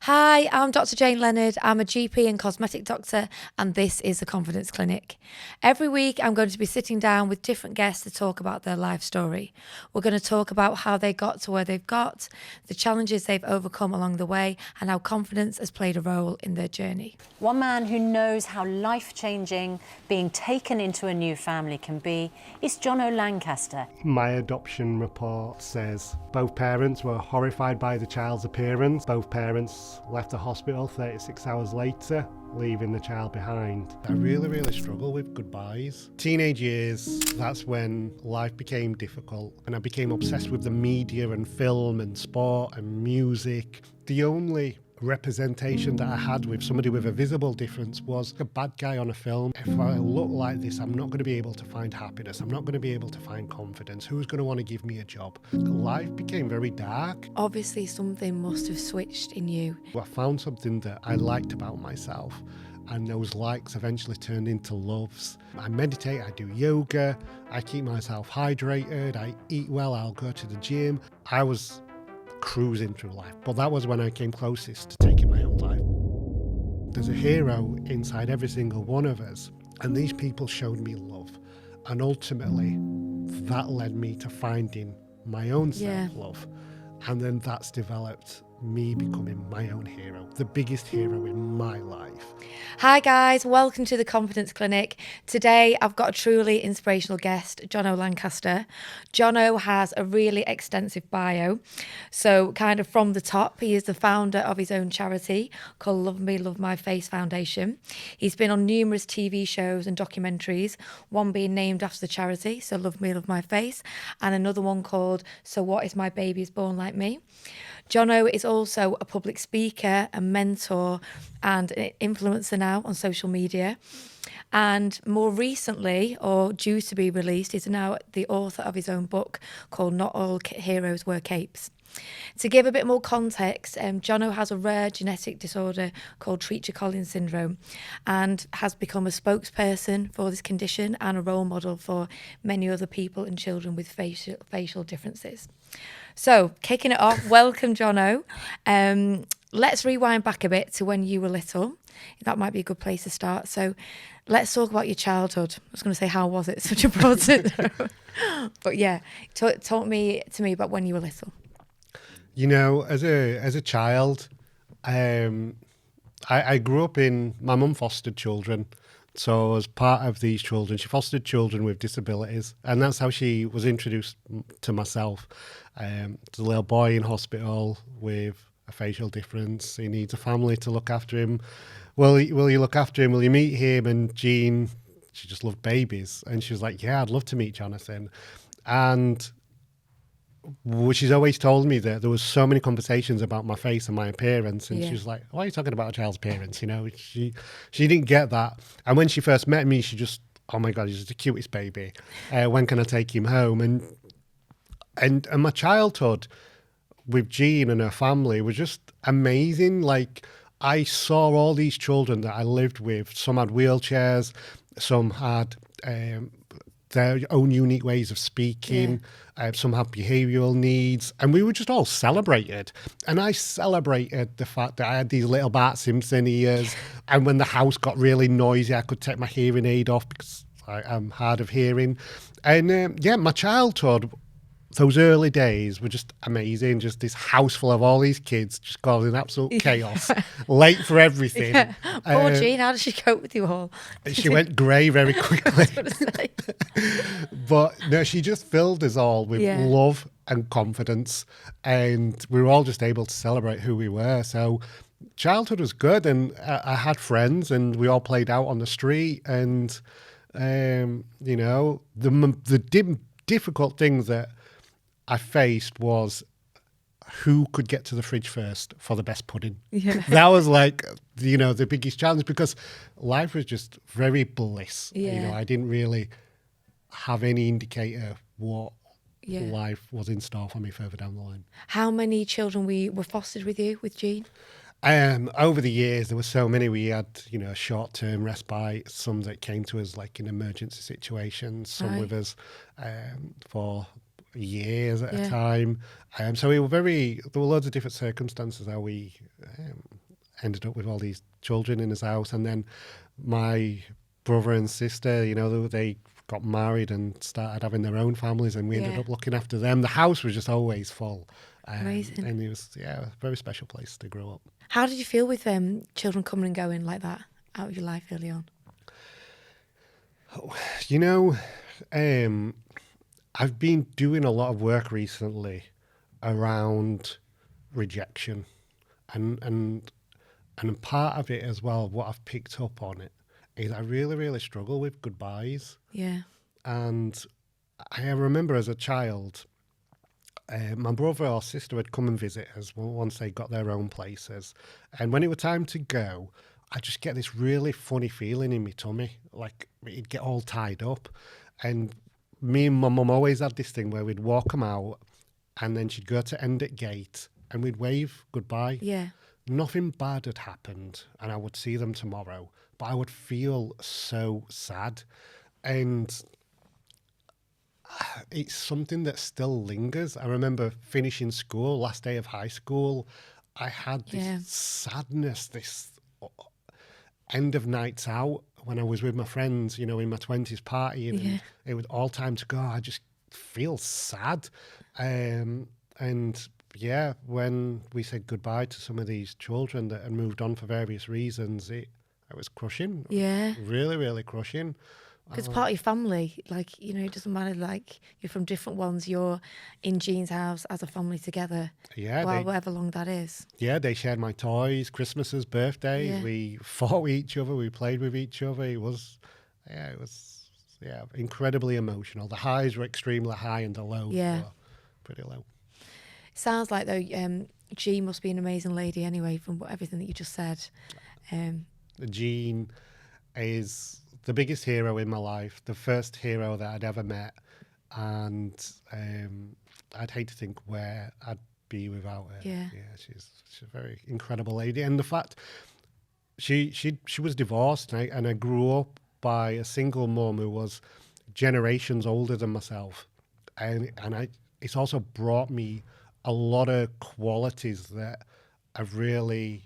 Hi, I'm Dr. Jane Leonard. I'm a GP and cosmetic doctor, and this is the Confidence Clinic. Every week, I'm going to be sitting down with different guests to talk about their life story. We're going to talk about how they got to where they've got, the challenges they've overcome along the way, and how confidence has played a role in their journey. One man who knows how life-changing being taken into a new family can be is Jono Lancaster. My adoption report says both parents were horrified by the child's appearance. Both parents left the hospital 36 hours later, leaving the child behind. I really struggle with goodbyes. Teenage years, that's when life became difficult and I became obsessed with the media and film and sport and music. The only representation that I had with somebody with a visible difference was a bad guy on a film. If I look like this, I'm not going to be able to find happiness. I'm not going to be able to find confidence. Who's going to want to give me a job? Life became very dark. Obviously, something must have switched in you. I found something that I liked about myself, and those likes eventually turned into loves. I meditate, I do yoga, I keep myself hydrated, I eat well, I'll go to the gym. I was cruising through life, but that was when I came closest to taking my own life. There's a hero inside every single one of us, and these people showed me love, and ultimately that led me to finding my own self-love, and then that's developed me becoming my own hero, the biggest hero in my life. Hi guys, welcome to the Confidence Clinic. Today I've got a truly inspirational guest, Jono Lancaster. Jono has a really extensive bio. So kind of from the top, he is the founder of his own charity called Love Me, Love My Face Foundation. He's been on numerous TV shows and documentaries, one being named after the charity, so Love Me, Love My Face, and another one called So What Is My Baby Is Born Like Me. Jono is also a public speaker, a mentor, and an influencer now on social media. And more recently, or due to be released, he's now the author of his own book called Not All Heroes Wear Capes. To give a bit more context, Jono has a rare genetic disorder called Treacher-Collins syndrome and has become a spokesperson for this condition and a role model for many other people and children with facial differences. So, kicking it off, welcome, Jono. Let's rewind back a bit to when you were little. That might be a good place to start. So, let's talk about your childhood. I was going to say, how was it? Such a broad syndrome. But yeah, talk to me about when you were little. You know, as a child, I grew up in, my mum fostered children. So as part of these children, she fostered children with disabilities. And that's how she was introduced to myself. There's a little boy in hospital with a facial difference. He needs a family to look after him. Will you look after him? Will you meet him? And Jean, she just loved babies. And she was like, yeah, I'd love to meet Jonathan. And she's always told me that there was so many conversations about my face and my appearance, and she was like, why are you talking about a child's appearance? You know, she didn't get that. And when she first met me, she just, oh my God, he's the cutest baby. When can I take him home? And my childhood with Jean and her family was just amazing. Like, I saw all these children that I lived with. Some had wheelchairs, some had their own unique ways of speaking. Some have behavioural needs, and we were just all celebrated. And I celebrated the fact that I had these little Bart Simpson ears, and when the house got really noisy, I could take my hearing aid off because I'm hard of hearing. And my childhood, those early days were just amazing. Just this house full of all these kids just causing absolute chaos, late for everything. Yeah. Poor Jean, how did she cope with you all? She went grey very quickly. I was gonna say. But no, she just filled us all with love and confidence, and we were all just able to celebrate who we were. So childhood was good, and I had friends, and we all played out on the street. And you know, the difficult things that I faced was who could get to the fridge first for the best pudding. Yeah. That was like, you know, the biggest challenge, because life was just very bliss. Yeah. You know, I didn't really have any indicator what life was in store for me further down the line. How many children were fostered with you, with Jean? Over the years, there were so many. We had, you know, short-term respite, some that came to us like in emergency situations, some with us for years at a Yeah. time. So there were loads of different circumstances how we ended up with all these children in his house. And then my brother and sister, they got married and started having their own families, and we ended Yeah. up looking after them. The house was just always full. Amazing. And it was, a very special place to grow up. How did you feel with children coming and going like that out of your life early on? I've been doing a lot of work recently around rejection, and part of it as well, what I've picked up on it is I really, really struggle with goodbyes. Yeah. And I remember as a child, my brother or sister would come and visit us once they got their own places. And when it was time to go, I just get this really funny feeling in my tummy, like it'd get all tied up. And me and my mum always had this thing where we'd walk them out, and then she'd go to end at gate and we'd wave goodbye. Yeah. Nothing bad had happened, and I would see them tomorrow, but I would feel so sad. And it's something that still lingers. I remember finishing school, last day of high school, I had this sadness, this end of nights out when I was with my friends, in my 20s partying, and it was all time to go. I just feel sad. And when we said goodbye to some of these children that had moved on for various reasons, it was crushing. Yeah. Really, really crushing. Because part of your family, it doesn't matter, you're from different ones, you're in Jean's house as a family together. Yeah. However long that is. Yeah, they shared my toys, Christmases, birthdays. Yeah. We fought with each other. We played with each other. It was incredibly emotional. The highs were extremely high and the lows were pretty low. Sounds like, though, Jean must be an amazing lady anyway, from everything that you just said. Jean is the biggest hero in my life, the first hero that I'd ever met, and I'd hate to think where I'd be without her. Yeah. She's a very incredible lady, and the fact she was divorced, and I grew up by a single mum who was generations older than myself, and it's also brought me a lot of qualities that have really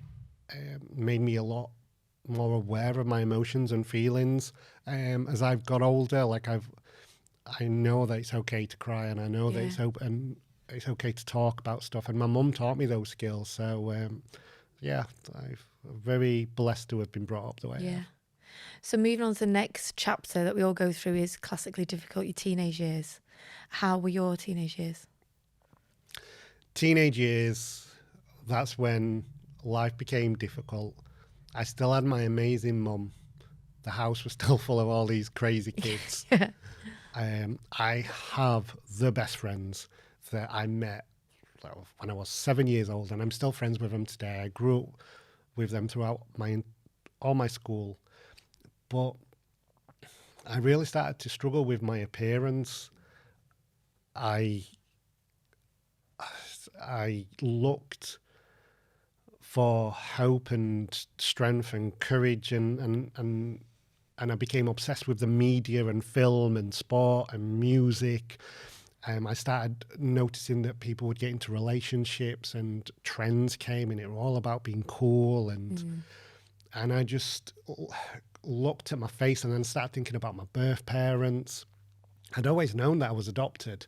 made me a lot more aware of my emotions and feelings as I've got older. I know that it's okay to cry, and I know that it's okay to talk about stuff, and my mum taught me those skills. So I'm very blessed to have been brought up the way I have. So moving on to the next chapter that we all go through is classically difficult, your teenage years. How were your teenage years? Teenage years, that's when life became difficult. I still had my amazing mum. The house was still full of all these crazy kids. I have the best friends that I met when I was 7 years old, and I'm still friends with them today. I grew up with them throughout all my school. But I really started to struggle with my appearance. I looked for hope and strength and courage, and I became obsessed with the media and film and sport and music. I started noticing that people would get into relationships, and trends came, and it was all about being cool, and I just looked at my face and then started thinking about my birth parents. I'd always known that I was adopted,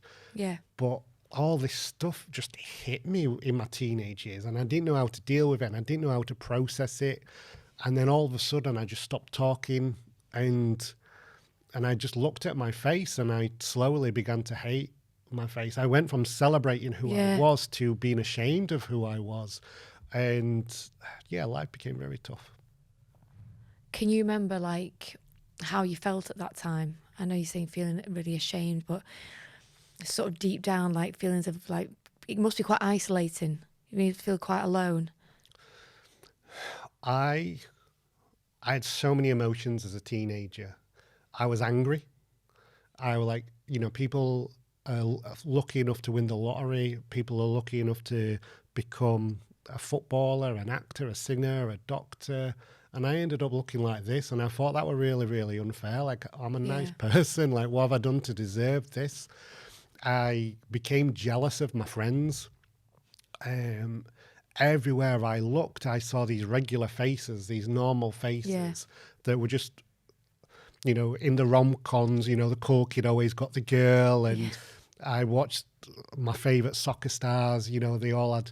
but all this stuff just hit me in my teenage years, and I didn't know how to deal with it, and I didn't know how to process it. And then all of a sudden I just stopped talking, and I just looked at my face, and I slowly began to hate my face. I went from celebrating who I was to being ashamed of who I was. And life became very tough. Can you remember how you felt at that time? I know you're saying feeling really ashamed, but sort of deep down, feelings of it must be quite isolating. You feel quite alone. I had so many emotions as a teenager. I was angry. I was people are lucky enough to win the lottery. People are lucky enough to become a footballer, an actor, a singer, a doctor. And I ended up looking like this, and I thought that were really, really unfair. I'm a nice person. What have I done to deserve this? I became jealous of my friends. Everywhere I looked, I saw these regular faces, these normal faces that were just, in the rom-coms, the cool kid always got the girl. And I watched my favourite soccer stars, they all had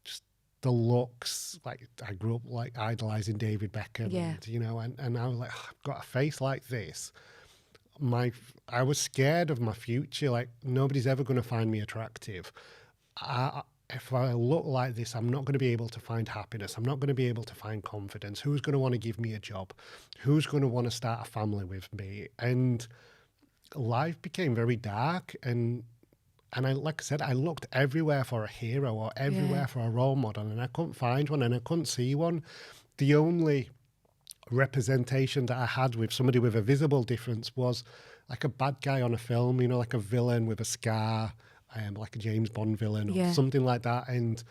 just the looks. Like, I grew up like idolising David Beckham. And I was like, I've got a face like this. I was scared of my future. Like, nobody's ever going to find me attractive. If I look like this, I'm not going to be able to find happiness. I'm not going to be able to find confidence. Who's going to want to give me a job? Who's going to want to start a family with me? And life became very dark. And like I said, I looked everywhere for a hero or everywhere for a role model, and I couldn't find one, and I couldn't see one. The only representation that I had with somebody with a visible difference was like a bad guy on a film, like a villain with a scar. Like a James Bond villain or something like that. And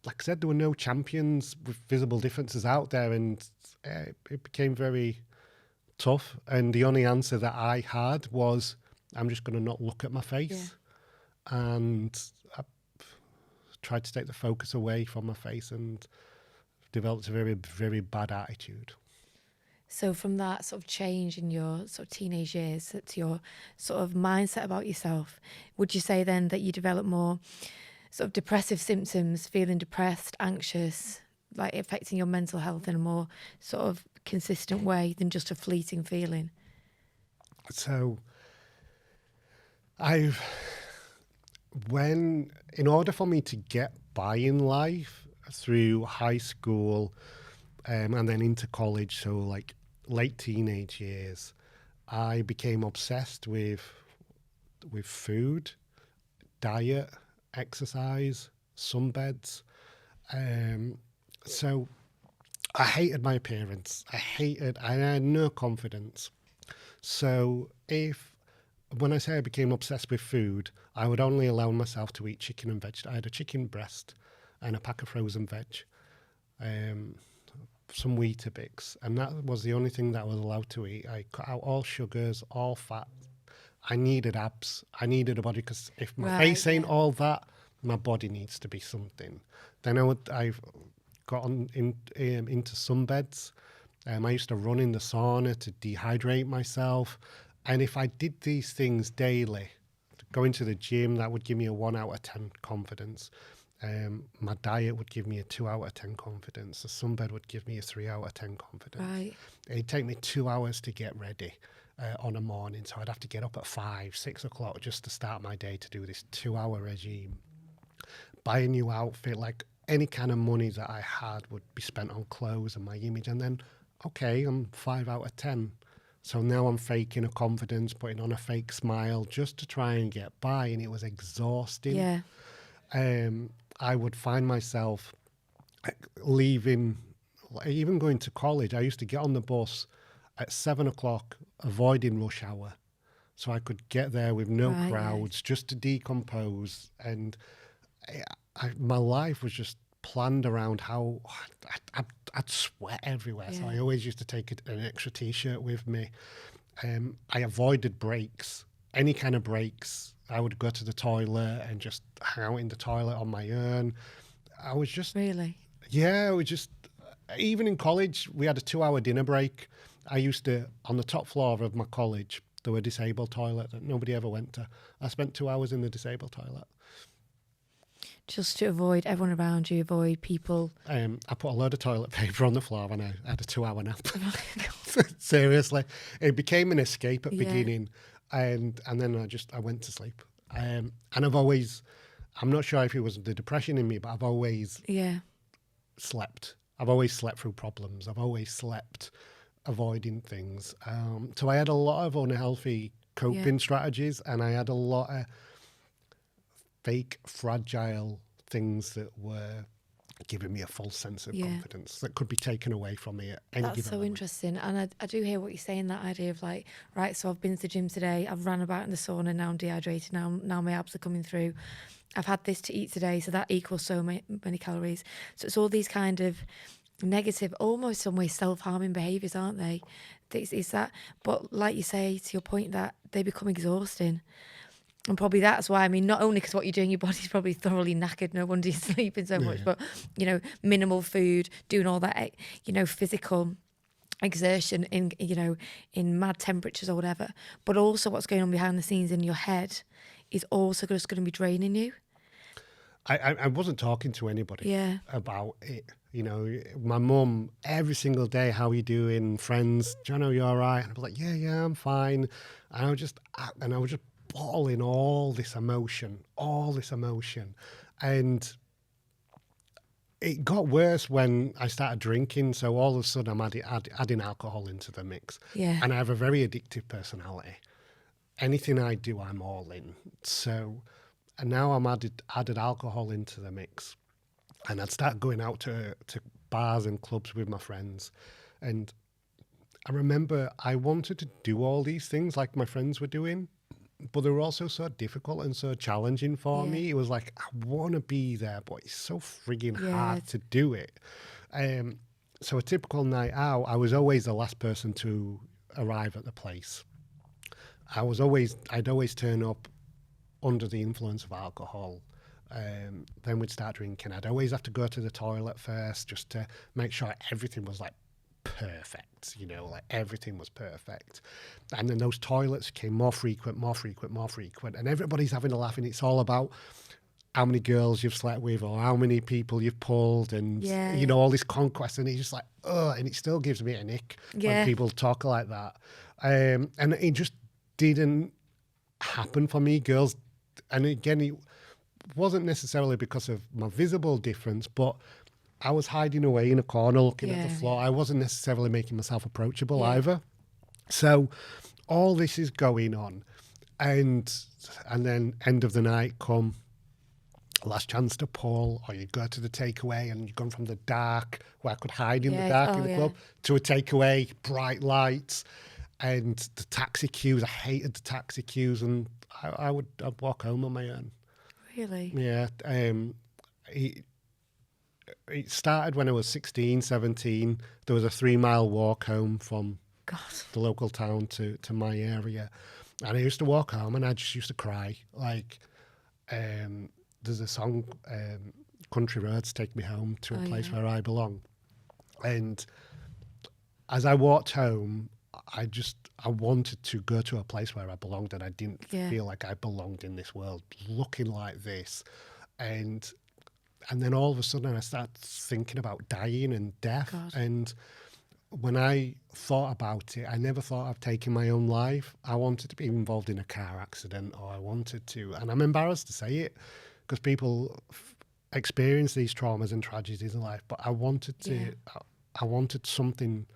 like I said, there were no champions with visible differences out there, and it became very tough. And the only answer that I had was, I'm just going to not look at my face. And I tried to take the focus away from my face and developed a very, very bad attitude. So from that sort of change in your sort of teenage years to your sort of mindset about yourself, would you say then that you develop more sort of depressive symptoms, feeling depressed, anxious, like affecting your mental health in a more sort of consistent way than just a fleeting feeling? So in order for me to get by in life through high school and then into college, so like late teenage years, I became obsessed with food, diet, exercise, sunbeds. So I hated my appearance. I had no confidence. So when I say I became obsessed with food, I would only allow myself to eat chicken and veg. I had a chicken breast and a pack of frozen veg. Some Weetabix, and that was the only thing that I was allowed to eat. I cut out all sugars, all fat. I needed abs. I needed a body, because if my face ain't all that, my body needs to be something. Then I've got into sunbeds. I used to run in the sauna to dehydrate myself, and if I did these things daily, going to the gym, that would give me a 1 out of 10 confidence. My diet would give me a 2 out of 10 confidence. The sunbed would give me a 3 out of 10 confidence. Right. It'd take me 2 hours to get ready on a morning, so I'd have to get up at 5, 6 o'clock just to start my day to do this 2-hour regime. Buy a new outfit, like any kind of money that I had would be spent on clothes and my image, and then, okay, I'm 5 out of 10. So now I'm faking a confidence, putting on a fake smile just to try and get by, and it was exhausting. Yeah. I would find myself leaving, even going to college. I used to get on the bus at 7 o'clock, avoiding rush hour, so I could get there with no crowds, just to decompose. And my life was just planned around how I'd sweat everywhere. So I always used to take an extra T-shirt with me. I avoided breaks, any kind of breaks. I would go to the toilet and just hang out in the toilet on my own. I was just... Really? Yeah, I was just... Even in college, we had a 2-hour dinner break. I used to, on the top floor of my college, there were a disabled toilet that nobody ever went to. I spent 2 hours in the disabled toilet. Just to avoid everyone around you, avoid people. I put a load of toilet paper on the floor and I had a 2-hour nap. Seriously. It became an escape at beginning. And then I went to sleep. And I've always, I'm not sure if it was the depression in me, but I've always slept. I've always slept through problems. I've always slept avoiding things. So I had a lot of unhealthy coping strategies, and I had a lot of fake, fragile things that were giving me a false sense of confidence that could be taken away from me at any given That's so moment. interesting. And I do hear what you're saying, that idea of like, right, so I've been to the gym today, I've ran about in the sauna, now I'm dehydrated, now my abs are coming through. I've had this to eat today, so that equals so many calories. So it's all these kind of negative, almost some way self-harming behaviours, aren't they? It's that, but like you say, to your point, that they become exhausting. And probably that's why, I mean, not only because what you're doing, your body's probably thoroughly knackered, no wonder you're sleeping so much, but, you know, minimal food, doing all that, you know, physical exertion in, you know, in mad temperatures or whatever. But also what's going on behind the scenes in your head is also just going to be draining you. I wasn't talking to anybody Yeah. about it. You know, my mum, every single day, how you doing? Friends, Jono, you all right? And I was like, yeah, I'm fine. And I was just bottling all this emotion. And it got worse when I started drinking. So all of a sudden I'm adding alcohol into the mix. Yeah. And I have a very addictive personality. Anything I do, I'm all in. So, and now I'm added alcohol into the mix. And I'd start going out to bars and clubs with my friends. And I remember I wanted to do all these things like my friends were doing, but they were also so difficult and so challenging for me. It was like, I want to be there, but it's so frigging hard to do it. So a typical night out, I was always the last person to arrive at the place. I'd always turn up under the influence of alcohol. Then we'd start drinking. I'd always have to go to the toilet first just to make sure everything was like perfect, you know, like everything was perfect. And then those toilets became more frequent, and everybody's having a laugh, and it's all about how many girls you've slept with or how many people you've pulled, and you know, all this conquest, and it's just like, and it still gives me an ick when people talk like that. And it just didn't happen for me, girls. And again, it wasn't necessarily because of my visible difference, but I was hiding away in a corner looking at the floor. I wasn't necessarily making myself approachable either. So all this is going on. And then end of the night come, last chance to pull, or you go to the takeaway and you've gone from the dark, where I could hide in the dark in the club, to a takeaway, bright lights, and the taxi queues. I hated the taxi queues, and I'd walk home on my own. Really? Yeah. It started when I was 16, 17. There was a 3-mile walk home from the local town to my area. And I used to walk home and I just used to cry. Like, there's a song, Country Roads Take Me Home to a Place Where I Belong. And as I walked home, I wanted to go to a place where I belonged, and I didn't feel like I belonged in this world looking like this. And then all of a sudden I started thinking about dying and death. And when I thought about it, I never thought of taking my own life. I wanted to be involved in a car accident, or I wanted to, and I'm embarrassed to say it because people experience these traumas and tragedies in life, but I wanted to, I wanted something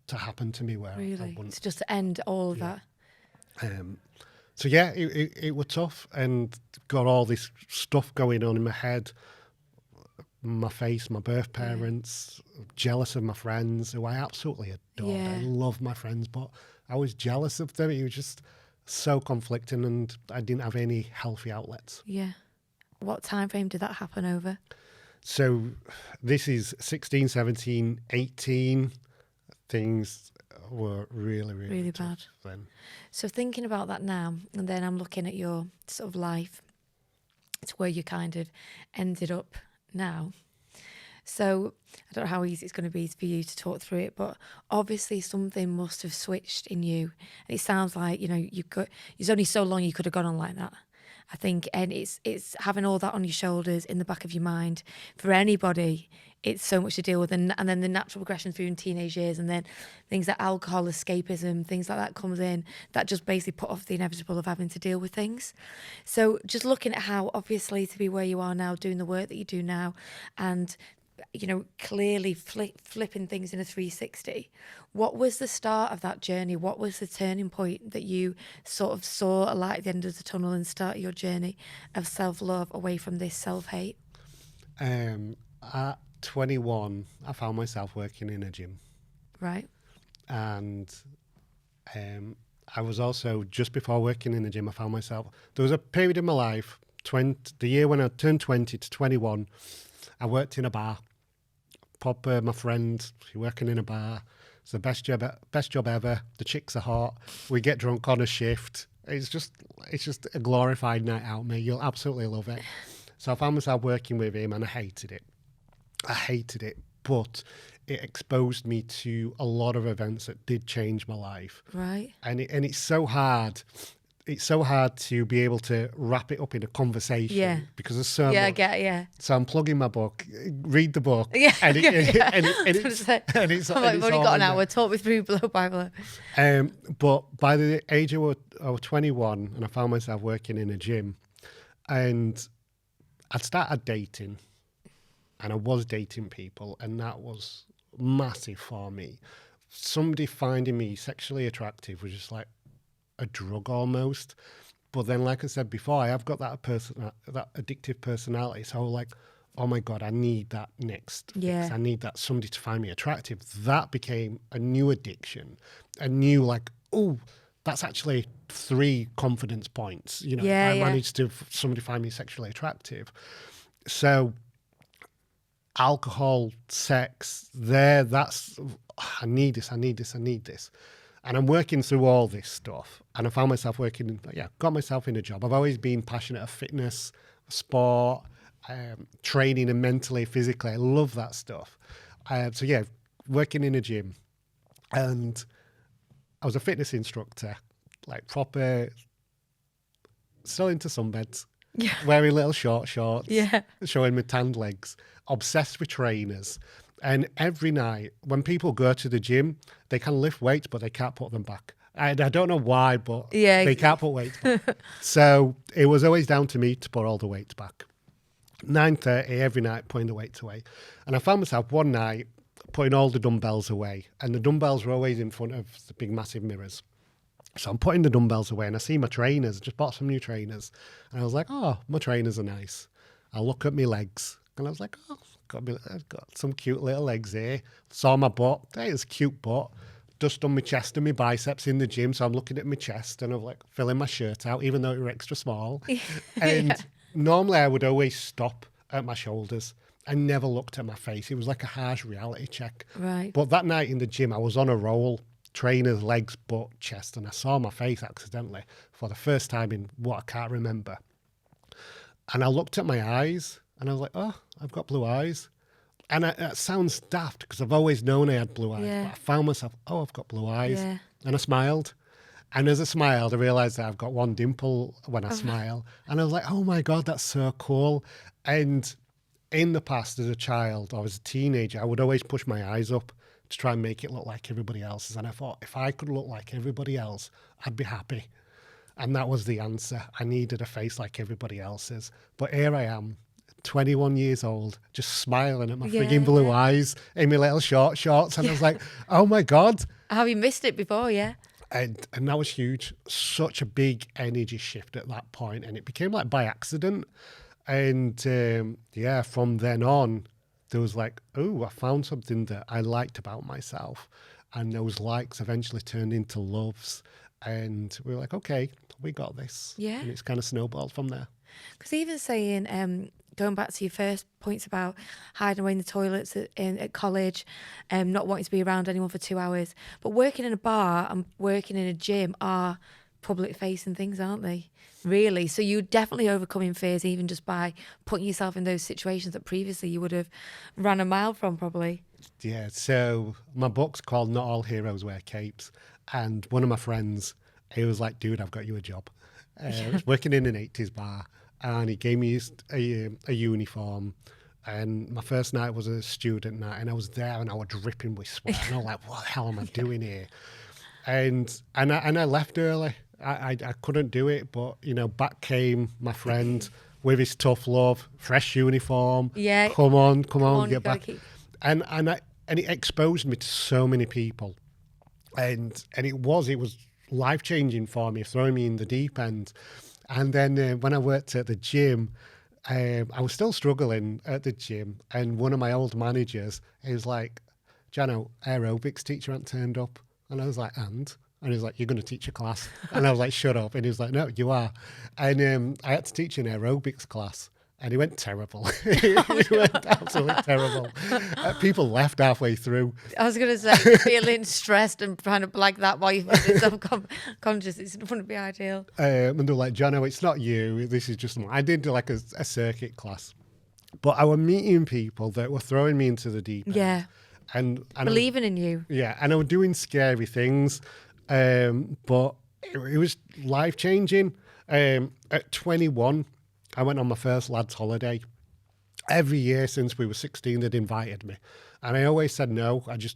to happen to me where I wouldn't. It's just to end all of that. So yeah, it was tough, and got all this stuff going on in my head, my face, my birth parents, jealous of my friends, who I absolutely adored. I love my friends, but I was jealous of them. It was just so conflicting, and I didn't have any healthy outlets. Yeah. What time frame did that happen over? So this is 16, 17, 18. Things were really bad then. So thinking about that now, and then I'm looking at your sort of life, it's where you kind of ended up now. So I don't know how easy it's going to be for you to talk through it, but obviously something must have switched in you. And it sounds like, you know, there's only so long you could have gone on like that, I think. And it's having all that on your shoulders, in the back of your mind, for anybody. It's so much to deal with, and then the natural progression through in teenage years, and then things like alcohol, escapism, things like that comes in, that just basically put off the inevitable of having to deal with things. So just looking at how, obviously, to be where you are now, doing the work that you do now, and, you know, clearly flipping things in a 360, what was the start of that journey? What was the turning point that you sort of saw a light at the end of the tunnel and started your journey of self-love away from this self-hate? At 21, I found myself working in a gym. Right. And I was also, just before working in the gym, I found myself, there was a period in my life, the year when I turned 20 to 21, I worked in a bar. My friend, she working in a bar. It's the best job ever. The chicks are hot. We get drunk on a shift. It's just a glorified night out, mate. You'll absolutely love it. So I found myself working with him, and I hated it. But it exposed me to a lot of events that did change my life. Right. And it's so hard. It's so hard to be able to wrap it up in a conversation. Yeah. Because there's so Yeah, I much. get it, yeah. So I'm plugging my book, read the book. Yeah, And, yeah. it's I'm like, I've only got an hour. Talk me through blow by blow. But by the age of I was 21, and I found myself working in a gym, and I'd started dating, and I was dating people, and that was massive for me. Somebody finding me sexually attractive was just like a drug almost. But then, like I said before, I have got that that addictive personality. So like, oh my God, I need that next fix. I need that somebody to find me attractive. That became a new addiction, a new like, oh, that's actually 3 confidence points. You know, I managed to somebody find me sexually attractive. So alcohol, sex, that's, I need this. And I'm working through all this stuff. And I found myself got myself in a job. I've always been passionate of fitness, sport, training and mentally, physically. I love that stuff. Working in a gym. And I was a fitness instructor, like proper, still into sunbeds, wearing little short shorts, showing my tanned legs, obsessed with trainers. And every night when people go to the gym, they can lift weights, but they can't put them back. And I don't know why, but they can't put weights back. So it was always down to me to put all the weights back. 9:30 every night, putting the weights away. And I found myself one night putting all the dumbbells away. And the dumbbells were always in front of the big, massive mirrors. So I'm putting the dumbbells away and I see my trainers. I just bought some new trainers. And I was like, oh, my trainers are nice. I look at my legs and I was like, oh, I've got some cute little legs here. Saw my butt. Hey, it's a cute butt. Just done my chest and my biceps in the gym. So I'm looking at my chest and I'm like filling my shirt out, even though it were extra small. And normally I would always stop at my shoulders. I never looked at my face. It was like a harsh reality check. Right. But that night in the gym, I was on a roll. Trainers, legs, butt, chest, and I saw my face accidentally for the first time in what I can't remember. And I looked at my eyes and I was like, oh, I've got blue eyes. And that sounds daft because I've always known I had blue eyes. But I found myself, oh, I've got blue eyes. Yeah. And I smiled. And as I smiled, I realised that I've got one dimple when I smile. And I was like, oh my God, that's so cool. And in the past, as a child or as a teenager, I would always push my eyes up to try and make it look like everybody else's. And I thought, if I could look like everybody else, I'd be happy. And that was the answer. I needed a face like everybody else's. But here I am, 21 years old, just smiling at my frigging blue eyes in my little short shorts. And I was like, oh my God. Have you missed it before? Yeah. And that was huge. Such a big energy shift at that point. And it became like by accident. And from then on, there was like, oh, I found something that I liked about myself. And those likes eventually turned into loves. And we were like, okay, we got this. Yeah. And it's kind of snowballed from there. Because even saying, going back to your first points about hiding away in the toilets at college, not wanting to be around anyone for 2 hours, but working in a bar and working in a gym are public facing things, aren't they? Really? So you're definitely overcoming fears even just by putting yourself in those situations that previously you would have ran a mile from probably. Yeah, so my book's called Not All Heroes Wear Capes. And one of my friends, he was like, dude, I've got you a job. I was working in an 80s bar and he gave me a uniform. And my first night was a student night and I was there and I was dripping with sweat. And I was like, what the hell am I doing here? And I left early. I couldn't do it, but, back came my friend with his tough love, fresh uniform. Yeah. Come on, get back. And it exposed me to so many people. And it was life-changing for me, throwing me in the deep end. And then when I worked at the gym, I was still struggling at the gym. And one of my old managers, he was like, Jono, aerobics teacher hasn't turned up. And I was like, and he was like, you're going to teach a class. And I was like, shut up. And he was like, no, you are. And I had to teach an aerobics class. And it went terrible. It went absolutely terrible. People left halfway through. I was going to say, feeling stressed and trying to blag that while you're feeling self-conscious, it wouldn't be ideal. And they're like, Jono, it's not you. This is just... I did like a circuit class. But I was meeting people that were throwing me into the deep end. Yeah. And Believing in you. Yeah, and I was doing scary things. But it was life-changing. At 21... I went on my first lads' holiday. Every year since we were 16, they'd invited me. And I always said no. I just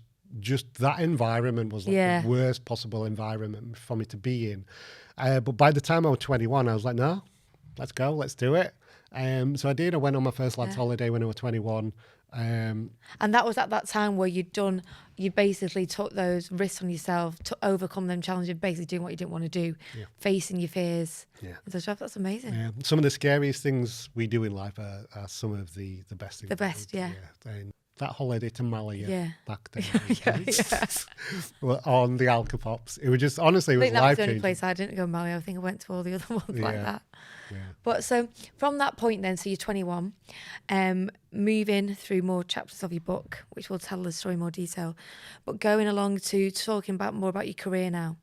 that environment was like the worst possible environment for me to be in. But by the time I was 21, I was like, no, let's go, let's do it. So I did. I went on my first lads' holiday when I was 21. And that was at that time where you basically took those risks on yourself to overcome them challenges, basically doing what you didn't want to do, facing your fears. Yeah. That's amazing. Yeah. Some of the scariest things we do in life are some of the best things. The best, yeah. And that holiday to Malaya back then. On the Alcapops. It was just, honestly, it was life-changing. I think that was the only place I didn't go, Malaya. I think I went to all the other ones like that. Yeah. But so from that point then, so you're 21, moving through more chapters of your book, which will tell the story in more detail, but going along to talking about more about your career now.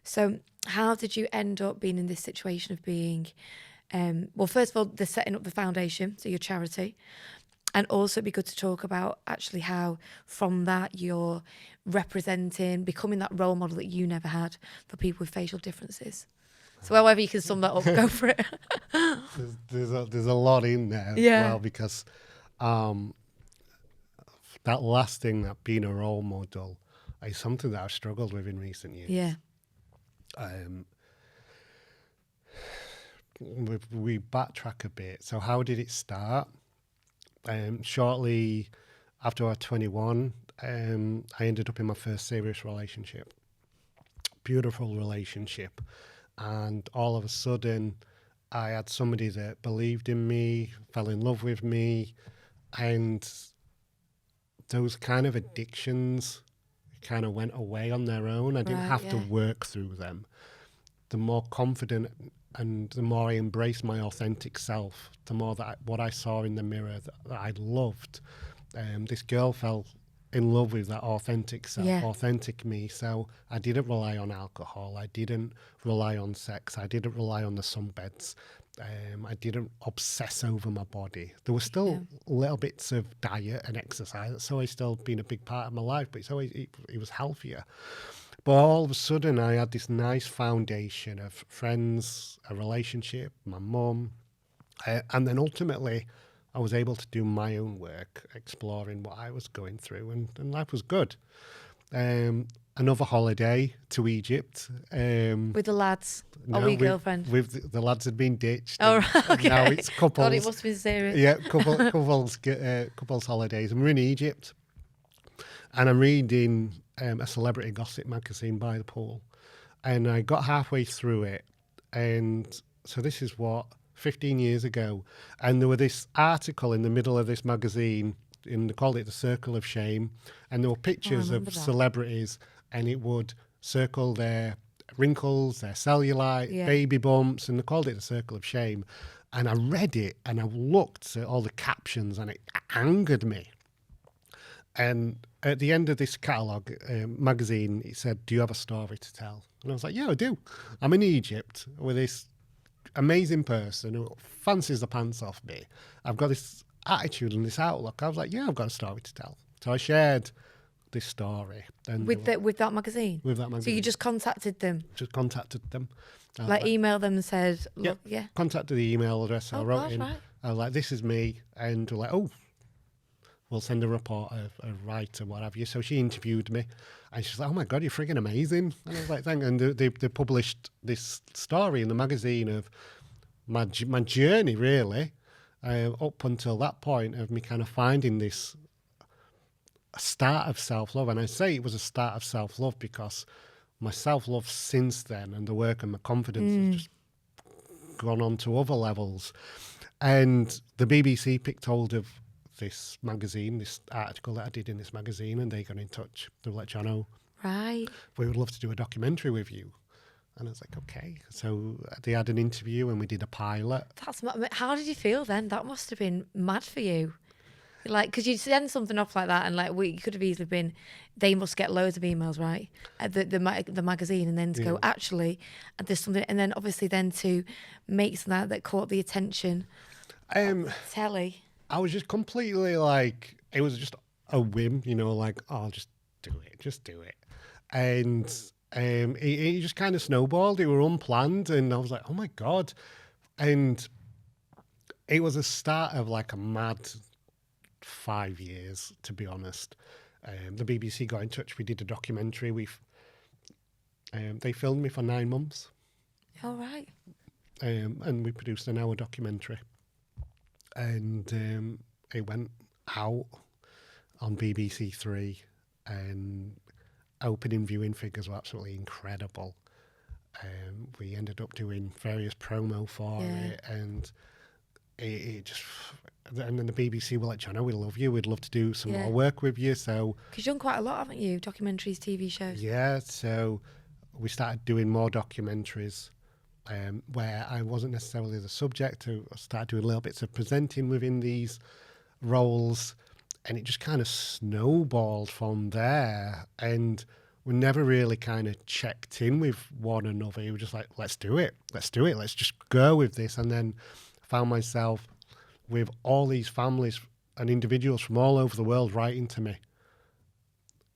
So how did you end up being in this situation of being, well, first of all, the setting up the foundation, so your charity, and also it'd be good to talk about actually how from that you're representing, becoming that role model that you never had for people with facial differences. So however you can sum that up, go for it. There's a lot in there as well, because that last thing, that being a role model, is something that I've struggled with in recent years. Yeah. We backtrack a bit. So how did it start? Shortly after I was 21, I ended up in my first serious relationship. Beautiful relationship. And all of a sudden, I had somebody that believed in me, fell in love with me, and those kind of addictions kind of went away on their own. I didn't have to work through them. The more confident and the more I embraced my authentic self, the more that what I saw in the mirror that I loved. This girl fell in love with that authentic self, authentic me. So I didn't rely on alcohol. I didn't rely on sex. I didn't rely on the sunbeds. I didn't obsess over my body. There were still little bits of diet and exercise. It's always still been a big part of my life, but it was healthier. But all of a sudden, I had this nice foundation of friends, a relationship, my mum, and then ultimately, I was able to do my own work, exploring what I was going through, and life was good. Another holiday to Egypt. With the lads? Or with your girlfriend? With the lads had been ditched. Oh, right, okay. Now it's couples. God, it must have been serious. Yeah, couples holidays. And we're in Egypt. And I'm reading a celebrity gossip magazine by the pool. And I got halfway through it. And so this is 15 years ago, and there was this article in the middle of this magazine, and they called it the Circle of Shame, and there were pictures of celebrities, and it would circle their wrinkles, their cellulite, baby bumps, and they called it the Circle of Shame. And I read it, and I looked at all the captions, and it angered me. And at the end of this catalogue magazine, it said, "Do you have a story to tell?" And I was like, "Yeah, I do. I'm in Egypt with this amazing person who fancies the pants off me. I've got this attitude and this outlook." I was like, "Yeah, I've got a story to tell." So I shared this story. And with that magazine? With that magazine. So you just contacted them? Just contacted them. Like emailed them and said, look, contacted the email address. I wrote in. Right. I was like, "This is me." And they're like, "Oh, we'll send a reporter, a writer, what have you." So she interviewed me, and she's like, "Oh my God, you're frigging amazing." And I was like, "Thank you." And they published this story in the magazine of my journey, really, up until that point of me kind of finding this start of self-love. And I say it was a start of self-love because my self-love since then and the work and my confidence has just gone on to other levels. And the BBC picked hold of this magazine, this article that I did in this magazine, and they got in touch. They were like, "Jono, right, we would love to do a documentary with you." And I was like, okay. So they had an interview and we did a pilot. How did you feel then? That must have been mad for you. Like, because you send something off like that, and like we could have easily been, they must get loads of emails, right? At the magazine, and then to go, actually, there's something, and then obviously then to make something that caught the attention. Telly. I was just completely like, it was just a whim, you know, like, oh, just do it. And it just kind of snowballed. It were unplanned, and I was like, oh my God. And it was a start of like a mad 5 years, to be honest. The BBC got in touch. We did a documentary. They filmed me for 9 months. All right. And we produced an hour documentary. And it went out on BBC Three, and opening viewing figures were absolutely incredible. We ended up doing various promo for it, and it just... And then the BBC were like, Jono, we love you. We'd love to do some more work with you. So, because you've done quite a lot, haven't you? Documentaries, TV shows. Yeah, so we started doing more documentaries where I wasn't necessarily the subject. I started doing little bits of presenting within these roles, and it just kind of snowballed from there. And we never really kind of checked in with one another. We were just like, let's do it. Let's just go with this. And then I found myself with all these families and individuals from all over the world writing to me.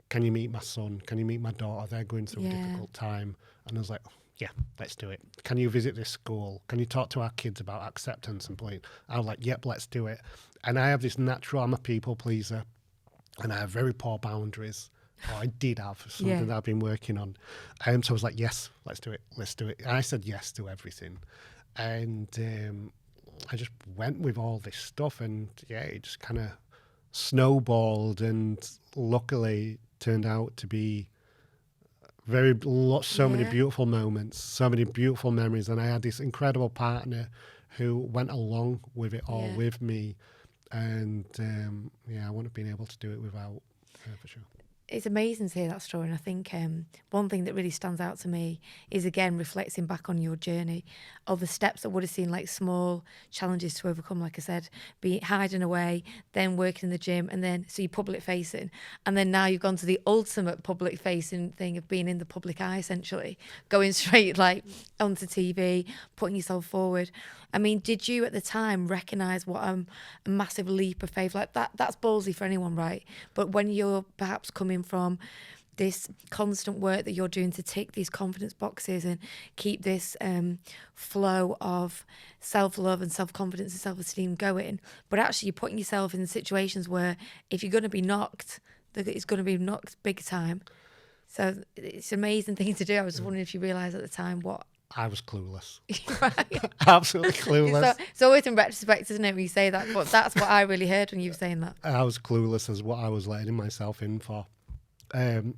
Can you meet my son? Can you meet my daughter? They're going through a difficult time. And I was like, yeah, let's do it. Can you visit this school? Can you talk to our kids about acceptance and bullying? I was like, yep, let's do it. And I have this natural, I'm a people pleaser, and I have very poor boundaries. Or I did have something that I've been working on. So I was like, yes, let's do it. And I said yes to everything. And I just went with all this stuff, and it just kind of snowballed, and luckily turned out to be so many beautiful moments, so many beautiful memories. And I had this incredible partner who went along with it all with me. And I wouldn't have been able to do it without her, for sure. It's amazing to hear that story, and I think one thing that really stands out to me is, again, reflecting back on your journey of the steps that would have seemed like small challenges to overcome, like I said, be hiding away, then working in the gym, and then so you're public facing, and then now you've gone to the ultimate public facing thing of being in the public eye, essentially, going straight like onto TV, putting yourself forward. I mean, did you at the time recognise what a massive leap of faith, like that's ballsy for anyone, right? But when you're perhaps coming from this constant work that you're doing to tick these confidence boxes and keep this flow of self-love and self-confidence and self-esteem going, but actually you're putting yourself in situations where if you're going to be knocked, it's going to be knocked big time. So it's an amazing thing to do. I was just wondering if you realised at the time what... I was clueless. Right. Absolutely clueless. It's always in retrospect, isn't it, when you say that? But that's what I really heard when you were saying that. I was clueless as what I was letting myself in for. I'm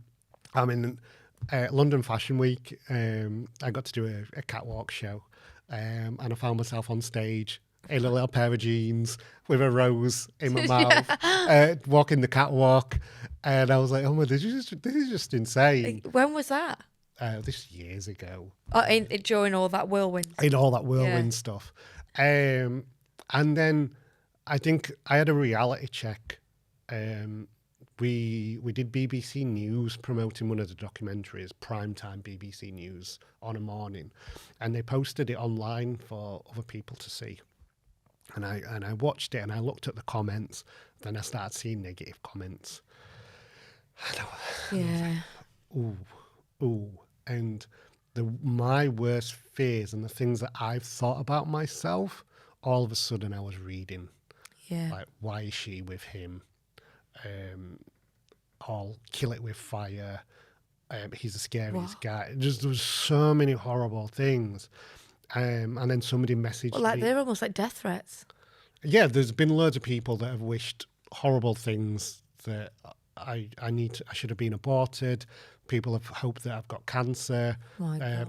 in London Fashion Week. I got to do a catwalk show, and I found myself on stage in a little pair of jeans with a rose in my mouth, walking the catwalk. And I was like, oh my, this is just insane. When was that? This years ago. During all that whirlwind. In all that whirlwind stuff. And then I think I had a reality check. We did BBC News promoting one of the documentaries, primetime BBC News, on a morning. And they posted it online for other people to see. And I watched it and I looked at the comments. Then I started seeing negative comments. And I was like, ooh. And my worst fears and the things that I've thought about myself, all of a sudden I was reading. Yeah. Like, why is she with him? I'll kill it with fire. He's the scariest guy. There was so many horrible things. And then somebody messaged me. They're almost like death threats. Yeah, there's been loads of people that have wished horrible things, that I should have been aborted. People have hoped that I've got cancer.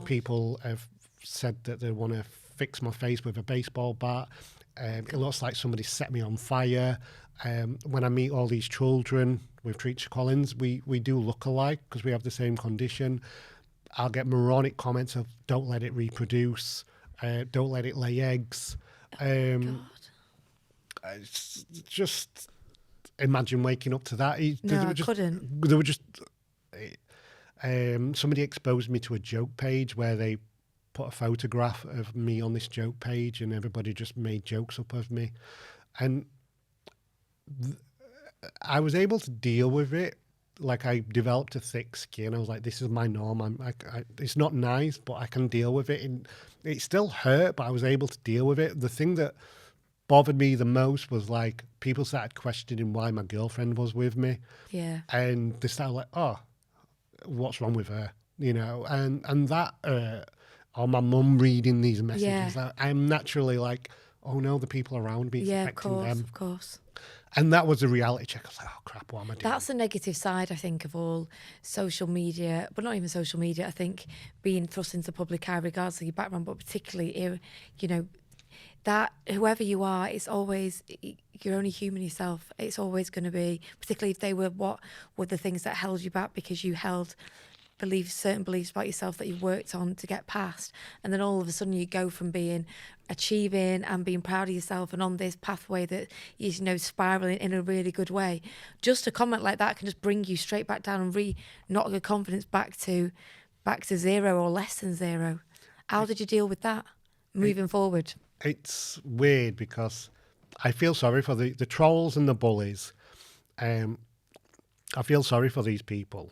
People have said that they want to fix my face with a baseball bat. It looks like somebody set me on fire. When I meet all these children with Treacher-Collins, we do look alike because we have the same condition. I'll get moronic comments of "Don't let it reproduce," "Don't let it lay eggs." God. It's just imagine waking up to that. No, I couldn't. They were just. Somebody exposed me to a joke page where they put a photograph of me on this joke page, and everybody just made jokes up of me, and I was able to deal with it. Like, I developed a thick skin. I was like, this is my norm. It's not nice, but I can deal with it. And it still hurt, but I was able to deal with it. The thing that bothered me the most was, like, people started questioning why my girlfriend was with me. Yeah. And they started like, oh, what's wrong with her? You know, and that, or my mum reading these messages, Yeah. I'm naturally like, oh no, the people around me, it's Yeah, of affecting course, them. of course. And that was a reality check. I was like, oh crap, what am I doing? That's the negative side, I think, of all social media, but not even social media. I think being thrust into public eye, regardless of your background, but particularly, you know, that whoever you are, it's always, you're only human yourself. It's always going to be, particularly if they were what were the things that held you back because you held certain beliefs about yourself that you've worked on to get past, and then all of a sudden you go from being achieving and being proud of yourself and on this pathway that is, you know, spiraling in a really good way. Just a comment like that can just bring you straight back down and knock your confidence back to zero or less than zero. How did you deal with that moving forward? It's weird because I feel sorry for the trolls and the bullies. I feel sorry for these people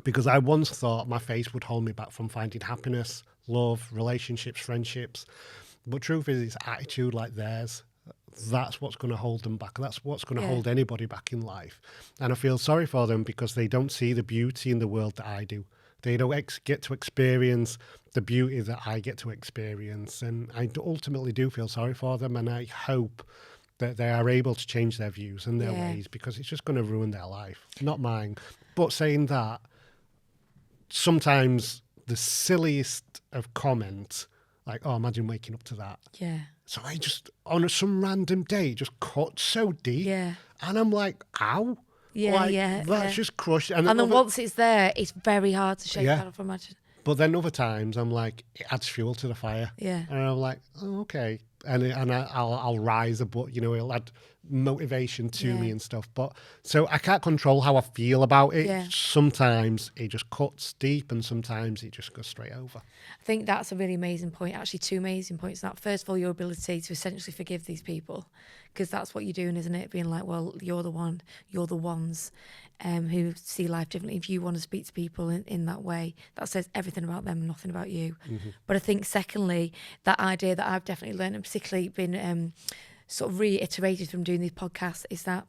because I once thought my face would hold me back from finding happiness, love, relationships, friendships. But truth is, it's attitude like theirs. That's what's going to hold them back. That's what's going to hold anybody back in life. And I feel sorry for them because they don't see the beauty in the world that I do. They don't get to experience the beauty that I get to experience. And I ultimately do feel sorry for them. And I hope that they are able to change their views and their ways, because it's just going to ruin their life, not mine. But saying that, sometimes the silliest of comments, like, oh, imagine waking up to that. Yeah. So I just, on some random day, just cut so deep. Yeah. And I'm like, ow. Yeah, like, yeah. That's just crushed. And then once it's there, it's very hard to shake that off, imagine. But then other times I'm like, it adds fuel to the fire. Yeah. And I'm like, oh, okay. And I'll rise above, you know, it'll add motivation to me and stuff. But so I can't control how I feel about it. Yeah. Sometimes it just cuts deep and sometimes it just goes straight over. I think that's a really amazing point. Actually, two amazing points. That first of all, your ability to essentially forgive these people, because that's what you're doing, isn't it? Being like, well, you're the ones who see life differently. If you want to speak to people in that way, that says everything about them, nothing about you. Mm-hmm. But I think secondly, that idea that I've definitely learned, and particularly been sort of reiterated from doing these podcasts, is that,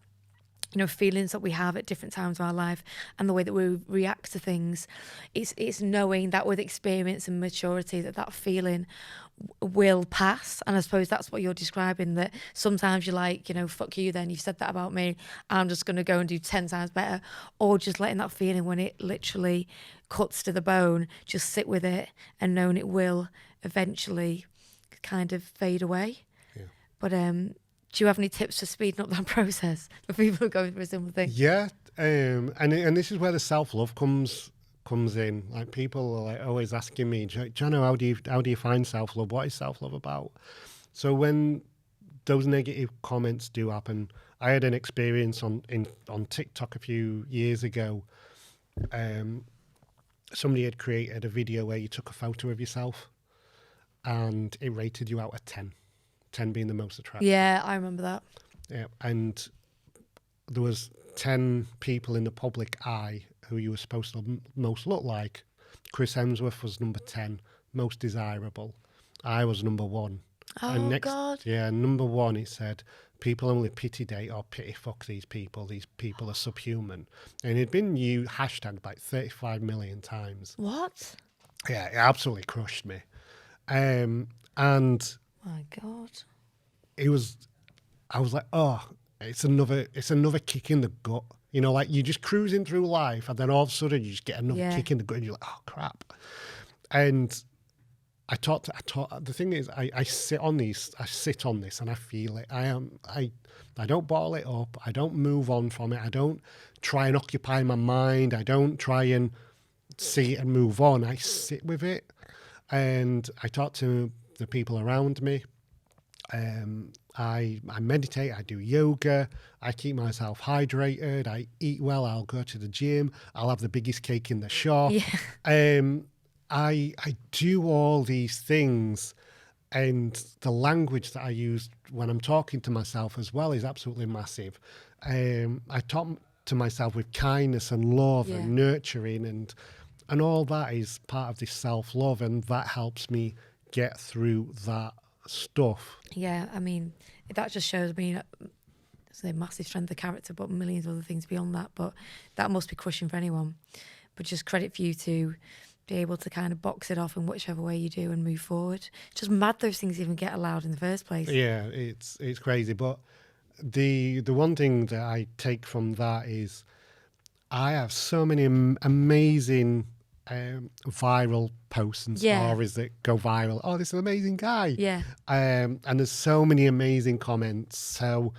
you know, feelings that we have at different times of our life and the way that we react to things, it's knowing that with experience and maturity that feeling will pass. And I suppose that's what you're describing, that sometimes you're like, you know, fuck you then, you've said that about me, I'm just going to go and do 10 times better. Or just letting that feeling, when it literally cuts to the bone, just sit with it and knowing it will eventually kind of fade away. Yeah. But do you have any tips for speeding up that process for people who are going through a similar thing? Yeah, and this is where the self-love comes in. Like, people are like always asking me, Jono, how do you find self-love? What is self-love about? So when those negative comments do happen, I had an experience on TikTok a few years ago. Somebody had created a video where you took a photo of yourself and it rated you out of 10. 10 being the most attractive. Yeah, I remember that. Yeah, and there was 10 people in the public eye who you were supposed to most look like. Chris Hemsworth was number 10, most desirable. I was number 1. Oh, and next, God. Yeah, number 1, it said, people only pity date or pity fuck these people. These people are subhuman. And it'd been hashtagged like 35 million times. What? Yeah, it absolutely crushed me. And My God. I was like, oh, it's another kick in the gut. You know, like, you're just cruising through life and then all of a sudden you just get another kick in the gut and you're like, oh crap. And the thing is, I sit on this and I feel it. I don't bottle it up. I don't move on from it. I don't try and occupy my mind. I don't try and see it and move on. I sit with it, and I talk to the people around me. I meditate, I do yoga, I keep myself hydrated, I eat well, I'll go to the gym, I'll have the biggest cake in the shop. Yeah. I do all these things, and the language that I use when I'm talking to myself as well is absolutely massive. I talk to myself with kindness and love Yeah. and nurturing, and all that is part of this self-love, and that helps me get through that stuff. Yeah, I mean, that just shows me it's a massive strength of character, but millions of other things beyond that. But that must be crushing for anyone. But just credit for you to be able to kind of box it off in whichever way you do and move forward. Just mad those things even get allowed in the first place. Yeah, it's crazy. But the one thing that I take from that is I have so many amazing viral posts and Yeah. stories that go viral. Oh, this is an amazing guy. Yeah. And there's so many amazing comments. So,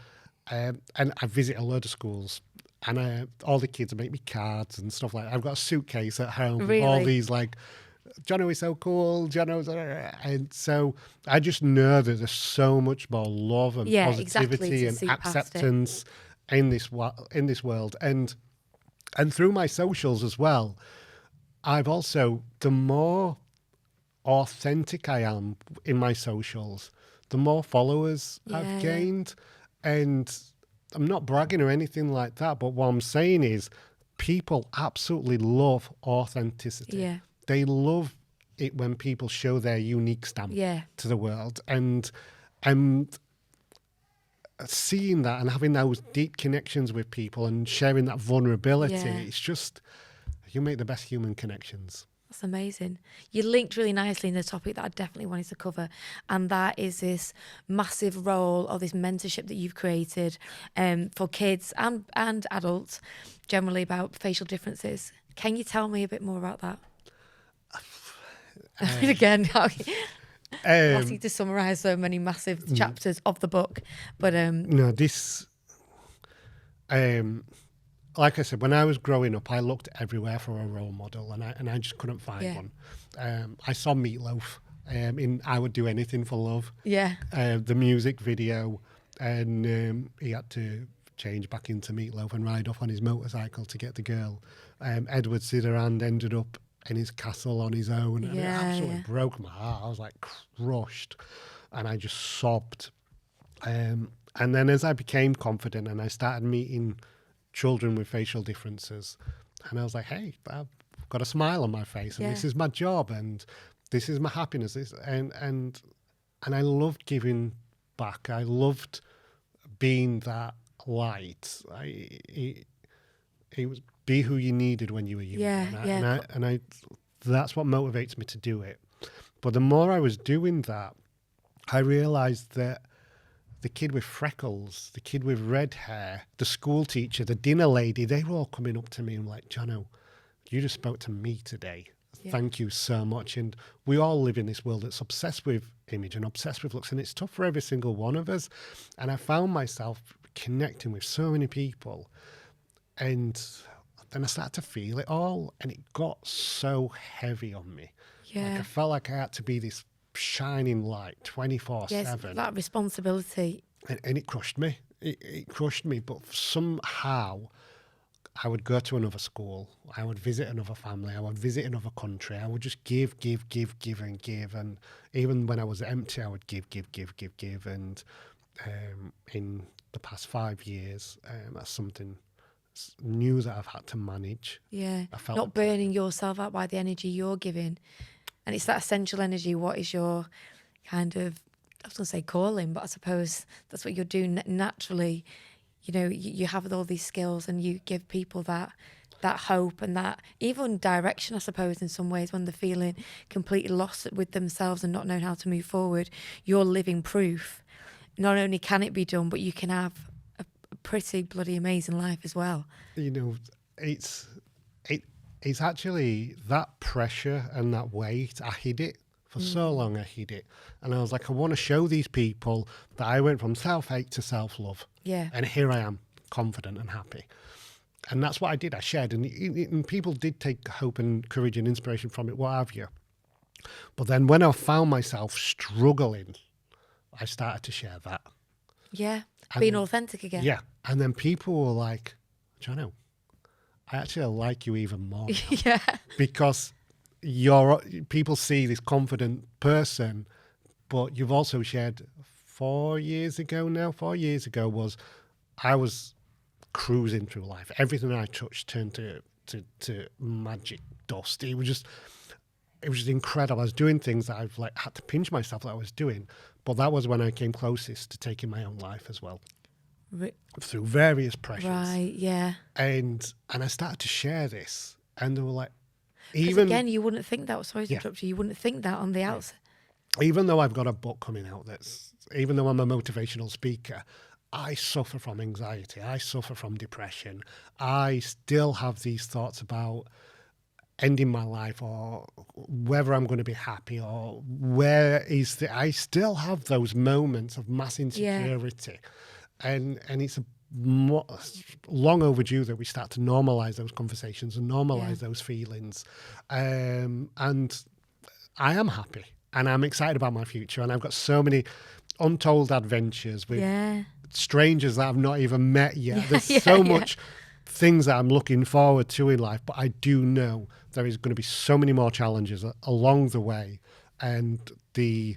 and I visit a load of schools, and all the kids make me cards and stuff like that. I've got a suitcase at home with all Really? these like, Jono is so cool, Jono's, and so I just know that there's so much more love and Yeah, exactly, positivity to and see past it. acceptance in this world, and through my socials as well. I've also, the more authentic I am in my socials, the more followers Yeah, I've yeah. gained. And I'm not bragging or anything like that, but what I'm saying is people absolutely love authenticity. Yeah. They love it when people show their unique stamp Yeah. to the world. And seeing that and having those deep connections with people and sharing that vulnerability, Yeah. it's just, you make the best human connections. That's amazing. You linked really nicely in the topic that I definitely wanted to cover, and that is this massive role or this mentorship that you've created for kids and adults, generally about facial differences. Can you tell me a bit more about that? Again, I'll ask you to summarise so many massive chapters of the book, but No, this, like I said, when I was growing up, I looked everywhere for a role model, and I just couldn't find Yeah. one. I saw Meatloaf in "I Would Do Anything for Love," yeah, the music video, and he had to change back into Meatloaf and ride off on his motorcycle to get the girl. Edward Scissorhand ended up in his castle on his own, and it Yeah, absolutely yeah. broke my heart. I was like crushed, and I just sobbed. And then as I became confident and I started meeting children with facial differences, and I was like, hey, I've got a smile on my face, and Yeah. this is my job, and this is my happiness. And I loved giving back. I loved being that light. It was be who you needed when you were young. Yeah, And I that's what motivates me to do it. But the more I was doing that, I realized that the kid with freckles, the kid with red hair, the school teacher, the dinner lady, they were all coming up to me and like, Jono, you just spoke to me today. Yeah. Thank you so much. And we all live in this world that's obsessed with image and obsessed with looks, and it's tough for every single one of us. And I found myself connecting with so many people, and then I started to feel it all, and it got so heavy on me. Like yeah. I felt like I had to be this shining light 24/7. Yes, that responsibility. And it crushed me. It crushed me. But somehow I would go to another school. I would visit another family. I would visit another country. I would just give. And even when I was empty, I would give. And in the past 5 years, that's something new that I've had to manage. Yeah, I felt not burning yourself out by the energy you're giving. And it's that essential energy. What is your kind of, I was going to say calling, but I suppose that's what you're doing naturally. You know, you have all these skills and you give people that hope and that even direction, I suppose, in some ways when they're feeling completely lost with themselves and not knowing how to move forward. You're living proof. Not only can it be done, but you can have a pretty bloody amazing life as well. You know, it's actually that pressure and that weight. I hid it for so long. I hid it, and I was like, I want to show these people that I went from self-hate to self-love. Yeah. And here I am, confident and happy. And that's what I did. I shared, and people did take hope and courage and inspiration from it, what have you. But then when I found myself struggling, I started to share that. Yeah. And Being authentic again. Yeah. And then people were like, Jono, I actually like you even more now. Yeah. Because people see this confident person, but you've also shared 4 years ago was I was cruising through life. Everything I touched turned to magic dust. It was just incredible. I was doing things that I've like had to pinch myself that I was doing, but that was when I came closest to taking my own life as well, through various pressures. Right. Yeah. And I started to share this, and they were like, Because again, you wouldn't think that. Sorry to interrupt you. You wouldn't think that on the outset. Even though I've got a book coming out even though I'm a motivational speaker, I suffer from anxiety. I suffer from depression. I still have these thoughts about ending my life, or whether I'm going to be happy, or I still have those moments of mass insecurity. And it's long overdue that we start to normalize those conversations and normalize those feelings. And I am happy, and I'm excited about my future. And I've got so many untold adventures with strangers that I've not even met yet. There's so much things that I'm looking forward to in life, but I do know there is going to be so many more challenges along the way. And the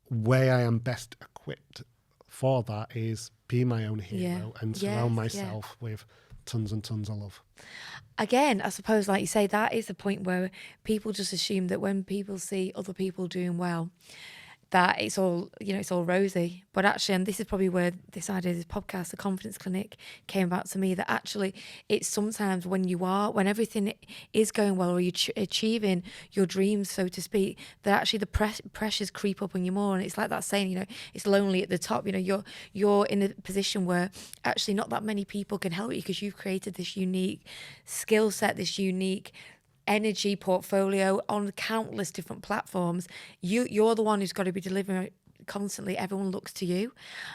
way I am best equipped for that is be my own hero and surround myself with tons and tons of love. Again, I suppose, like you say, that is the point where people just assume that when people see other people doing well, that it's all, it's all rosy. But actually, and this is probably where this idea of this podcast, the Confidence Clinic, came about to me, that actually it's sometimes when everything is going well, or you're achieving your dreams, so to speak, that actually the pressures creep up on you more. And it's like that saying, it's lonely at the top. You're in a position where actually not that many people can help you, because you've created this unique skill set, this unique energy portfolio on countless different platforms. You're the one who's got to be delivering constantly. Everyone looks to you.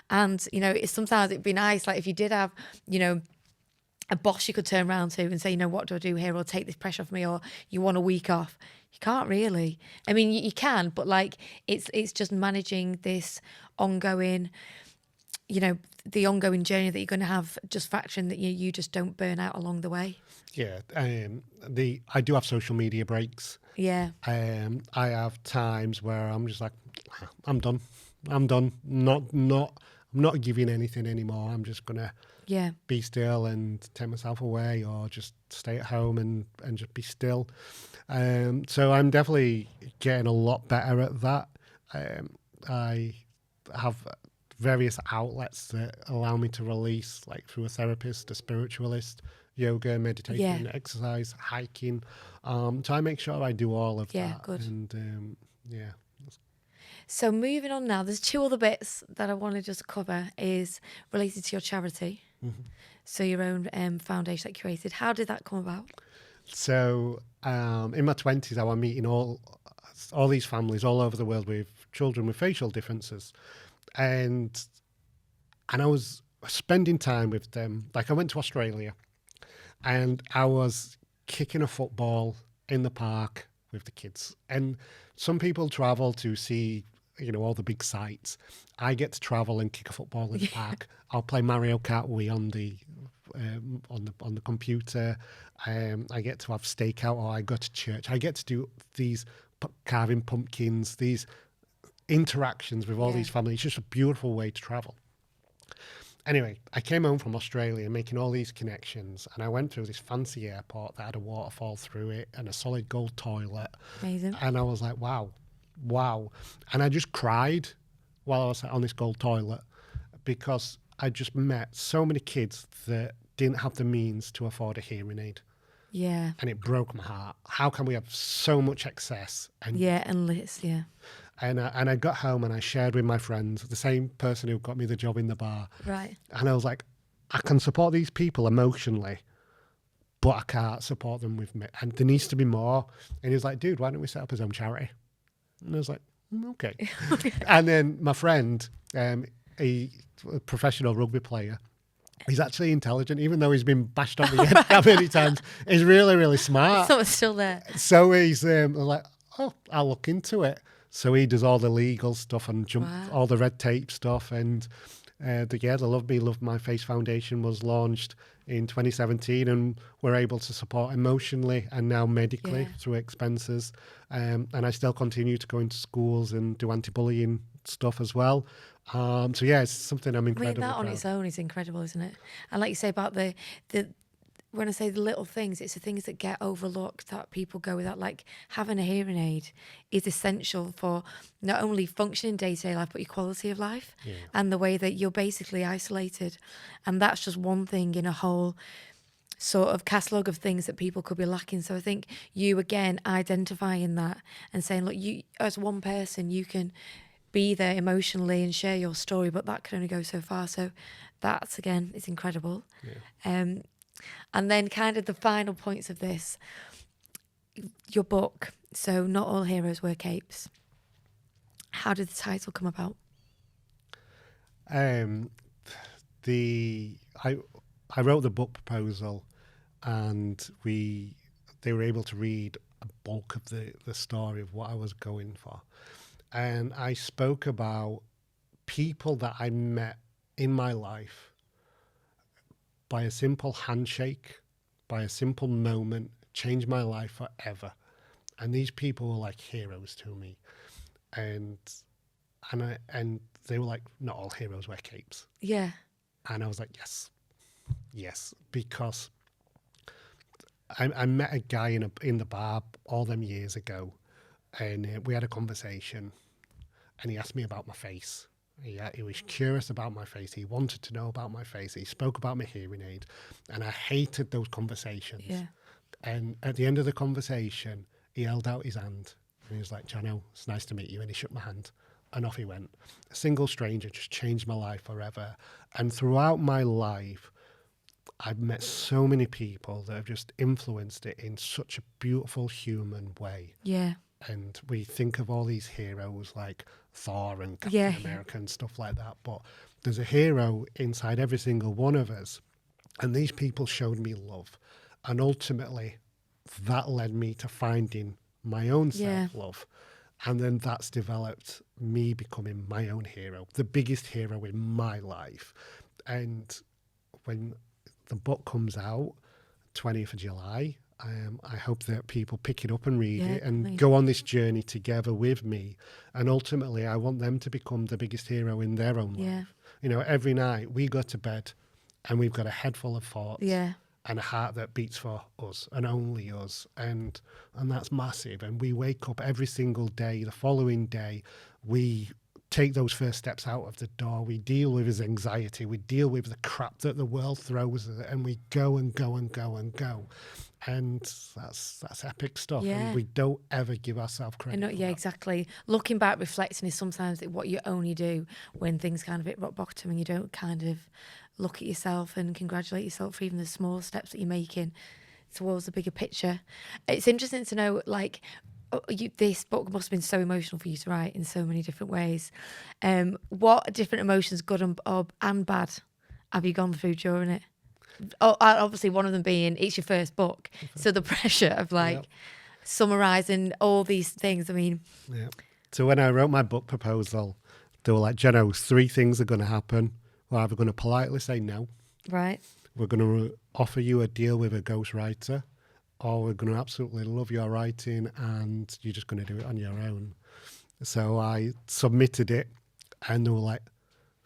And sometimes it'd be nice, like if you did have a boss you could turn around to and say, what do I do here, or take this pressure off me, or you want a week off. You can't really. I mean, you can, but like it's just managing this ongoing, the ongoing journey that you're going to have, just factoring that you just don't burn out along the way. Yeah, I do have social media breaks. Yeah. I have times where I'm just like, I'm done. I'm not giving anything anymore. I'm just gonna be still and take myself away, or just stay at home and just be still. So I'm definitely getting a lot better at that. I have various outlets that allow me to release, like through a therapist, a spiritualist, yoga, meditation, exercise, hiking. So I make sure I do all of that. Yeah, good. And So moving on now, there's two other bits that I want to just cover, is related to your charity. Mm-hmm. So your own foundation that you created. How did that come about? So in my 20s, I was meeting all these families all over the world with children with facial differences. And I was spending time with them. Like I went to Australia, and I was kicking a football in the park with the kids. And some people travel to see, all the big sites. I get to travel and kick a football in the park. I'll play Mario Kart Wii on the computer. I get to have stakeout, or I go to church. I get to do these carving pumpkins, these interactions with all these families. It's just a beautiful way to travel. Anyway, I came home from Australia making all these connections, and I went through this fancy airport that had a waterfall through it and a solid gold toilet. Amazing. And I was like, wow. And I just cried while I was on this gold toilet, because I just met so many kids that didn't have the means to afford a hearing aid. Yeah. And it broke my heart. How can we have so much excess? And endless, And I got home and I shared with my friends, the same person who got me the job in the bar. Right. And I was like, I can support these people emotionally, but I can't support them with me. And there needs to be more. And he was like, dude, why don't we set up his own charity? And I was like, okay. And then my friend, a professional rugby player, He's actually intelligent, even though he's been bashed on the head that many times. He's really, really smart. Someone's still there. So he's like, oh, I'll look into it. So he does all the legal stuff and all the red tape stuff. And the Love Me, Love My Face Foundation was launched in 2017, and we're able to support emotionally and now medically through expenses. And I still continue to go into schools and do anti-bullying stuff as well. So yeah, it's something I'm incredibly that on proud its own is incredible, isn't it? And like you say about the when I say the little things, it's the things that get overlooked that people go without. Like having a hearing aid is essential for not only functioning day-to-day life, but your quality of life and the way that you're basically isolated. And that's just one thing in a whole sort of catalogue of things that people could be lacking. So I think you, again, identifying that and saying, look, you as one person, you can be there emotionally and share your story, but that can only go so far. So that's, again, it's incredible. And then kind of the final points of this, your book, so Not All Heroes Wear Capes. How did the title come about? I wrote the book proposal, and they were able to read a bulk of the story of what I was going for. And I spoke about people that I met in my life by a simple handshake, by a simple moment, changed my life forever. And these people were like heroes to me. And they were like, not all heroes wear capes. Yeah. And I was like, yes, because I met a guy in the bar all them years ago, and we had a conversation, and he asked me about my face. He was curious about my face. He wanted to know about my face. He spoke about my hearing aid, and I hated those conversations. Yeah. And at the end of the conversation, he held out his hand, and he was like, Jono, it's nice to meet you. And he shook my hand, and off he went. A single stranger just changed my life forever. And throughout my life, I've met so many people that have just influenced it in such a beautiful human way. Yeah. And we think of all these heroes like Thor and Captain America and stuff like that, but there's a hero inside every single one of us. And these people showed me love. And ultimately, that led me to finding my own self-love. And then that's developed me becoming my own hero, the biggest hero in my life. And when the book comes out, 20th of July, I hope that people pick it up and read it and go on this journey together with me. And ultimately, I want them to become the biggest hero in their own life. You know, every night we go to bed and we've got a head full of thoughts and a heart that beats for us and only us. And that's massive. And we wake up every single day, the following day, we take those first steps out of the door. We deal with his anxiety. We deal with the crap that the world throws at it, and we go and go and go and go. And that's epic stuff. And we don't ever give ourselves credit. Exactly. Looking back, reflecting is sometimes what you only do when things kind of hit rock bottom and you don't kind of look at yourself and congratulate yourself for even the small steps that you're making towards the bigger picture. It's interesting to know, like, this book must have been so emotional for you to write in so many different ways. What different emotions, good and bad, have you gone through during it? Obviously, one of them being it's your first book, so the pressure of summarising all these things. I mean, So when I wrote my book proposal, they were like, Jono, 3 things are going to happen. We're either going to politely say no, right? We're going to offer you a deal with a ghostwriter, or we're going to absolutely love your writing and you're just going to do it on your own. So I submitted it, and they were like,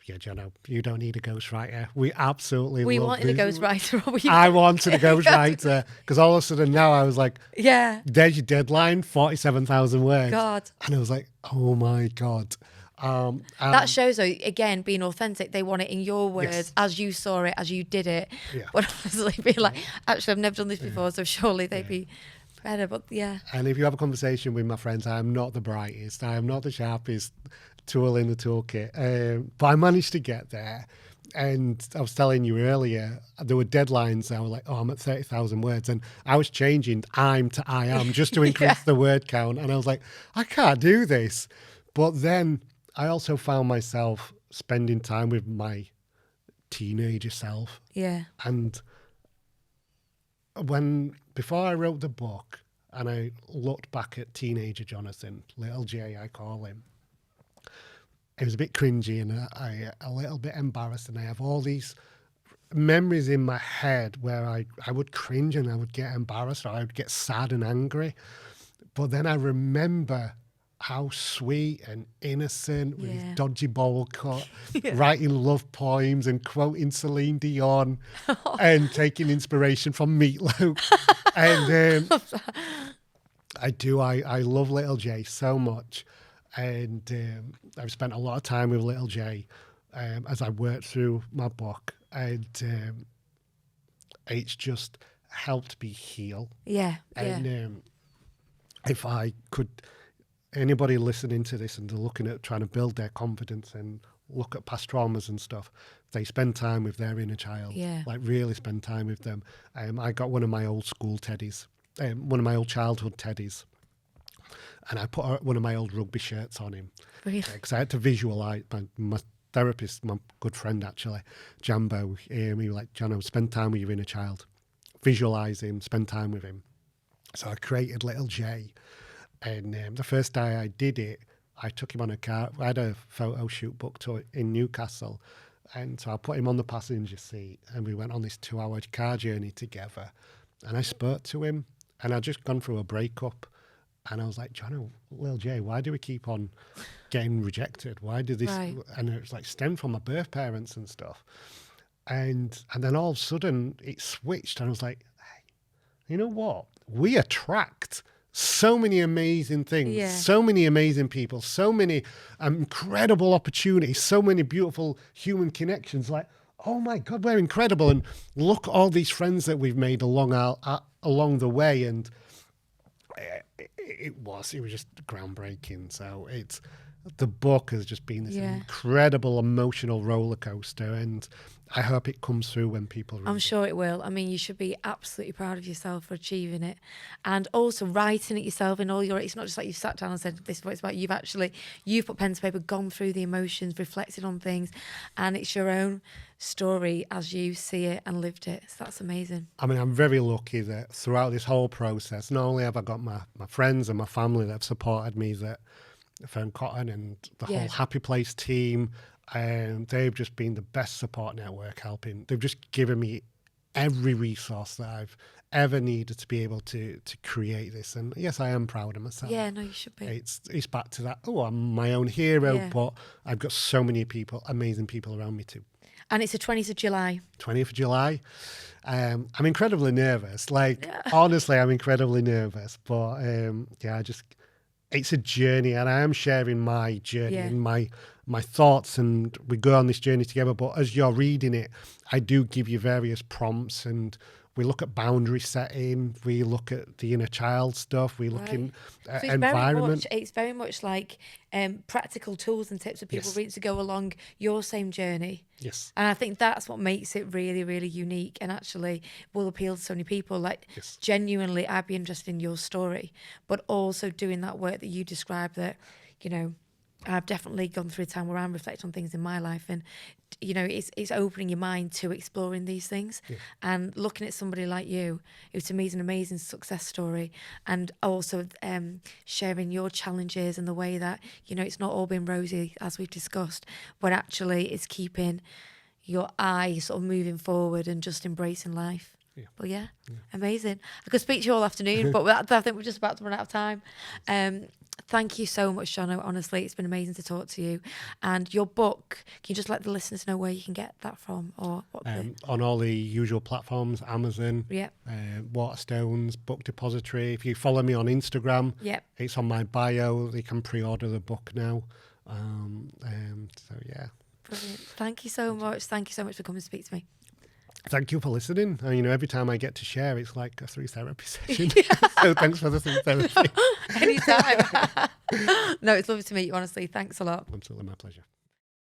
yeah, Jono, you don't need a ghostwriter. We absolutely We love wanted a this. ghostwriter. I wanted a ghostwriter because all of a sudden now I was like, there's your deadline, 47,000 words. God. And I was like, oh my God. That shows, though, again, being authentic. They want it in your words, as you saw it, as you did it. But obviously be like, actually, I've never done this before, so surely they'd be better. But And if you have a conversation with my friends, I am not the brightest. I am not the sharpest tool in the toolkit. But I managed to get there. And I was telling you earlier, there were deadlines. I was like, I'm at 30,000 words. And I was changing I'm to I am just to increase the word count. And I was like, I can't do this. But then I also found myself spending time with my teenager self. Yeah. And before I wrote the book and I looked back at teenager Jonathan, little J I call him, it was a bit cringy and a little bit embarrassed, and I have all these memories in my head where I would cringe and I would get embarrassed, or I would get sad and angry. But then I remember how sweet and innocent, with his dodgy bowl cut, writing love poems and quoting Celine Dion and taking inspiration from Meatloaf. And I love Little J so much. And I've spent a lot of time with Little J as I worked through my book. And it's just helped me heal. Yeah. And if I could, anybody listening to this and they're looking at trying to build their confidence and look at past traumas and stuff, they spend time with their inner child. Yeah. Like really spend time with them. I got one of my old school teddies, one of my old childhood teddies, and I put one of my old rugby shirts on him. Really? Because I had to visualise. My therapist, my good friend actually, Jambo, he was like, Jono, spend time with your inner child. Visualise him, spend time with him. So I created Little J. And the first day I did it, I took him on a car. I had a photo shoot booked in Newcastle. And so I put him on the passenger seat and we went on this 2-hour car journey together. And I spoke to him, and I'd just gone through a breakup. And I was like, Jono, Lil J, why do we keep on getting rejected? Why do this? Right. And it's like stemmed from my birth parents and stuff. And then all of a sudden it switched, and I was like, hey, you know what? We attract so many amazing things, so many amazing people, so many incredible opportunities, so many beautiful human connections. Like, oh my God, we're incredible. And look at all these friends that we've made along the way. And it was just groundbreaking. So the book has just been this incredible emotional roller coaster, and I hope it comes through when people read I'm sure it will. I mean, you should be absolutely proud of yourself for achieving it, and also writing it yourself in all your. It's not just like you sat down and said this is what it's about. You've put pen to paper, gone through the emotions, reflected on things, and it's your own story as you see it and lived it. So that's amazing. I mean, I'm very lucky that throughout this whole process, not only have I got my friends and my family that have supported me, that Fern Cotton and the whole Happy Place team, and they've just been the best support network helping. They've just given me every resource that I've ever needed to be able to create this. And yes, I am proud of myself. Yeah, no, you should be. It's back to that, I'm my own hero, but I've got so many people, amazing people around me too. And it's the 20th of July. 20th of July. I'm incredibly nervous. Honestly, I'm incredibly nervous. But it's a journey, and I am sharing my journey and my thoughts, and we go on this journey together. But as you're reading it, I do give you various prompts, and we look at boundary setting, we look at the inner child stuff, we look in environment. It's very much like practical tools and tips for people to go along your same journey. Yes. And I think that's what makes it really, really unique, and actually will appeal to so many people. Genuinely, I'd be interested in your story, but also doing that work that you described, that, I've definitely gone through a time where I'm reflecting on things in my life, and it's opening your mind to exploring these things, and looking at somebody like you, who to me is an amazing success story, and also sharing your challenges and the way that it's not all been rosy, as we've discussed, but actually it's keeping your eye sort of moving forward and just embracing life. But amazing. I could speak to you all afternoon, but I think we're just about to run out of time. Thank you so much, Jono. Honestly, it's been amazing to talk to you. And your book, can you just let the listeners know where you can get that from? Or what on all the usual platforms, Amazon, Waterstones, Book Depository. If you follow me on Instagram, it's on my bio. They can pre-order the book now. Brilliant. Thank you so much. Thank you so much for coming to speak to me. Thank you for listening. Every time I get to share, it's like a 3 therapy session. So thanks for the 3 therapy. Anytime. No, it's lovely to meet you, honestly. Thanks a lot. Absolutely, my pleasure.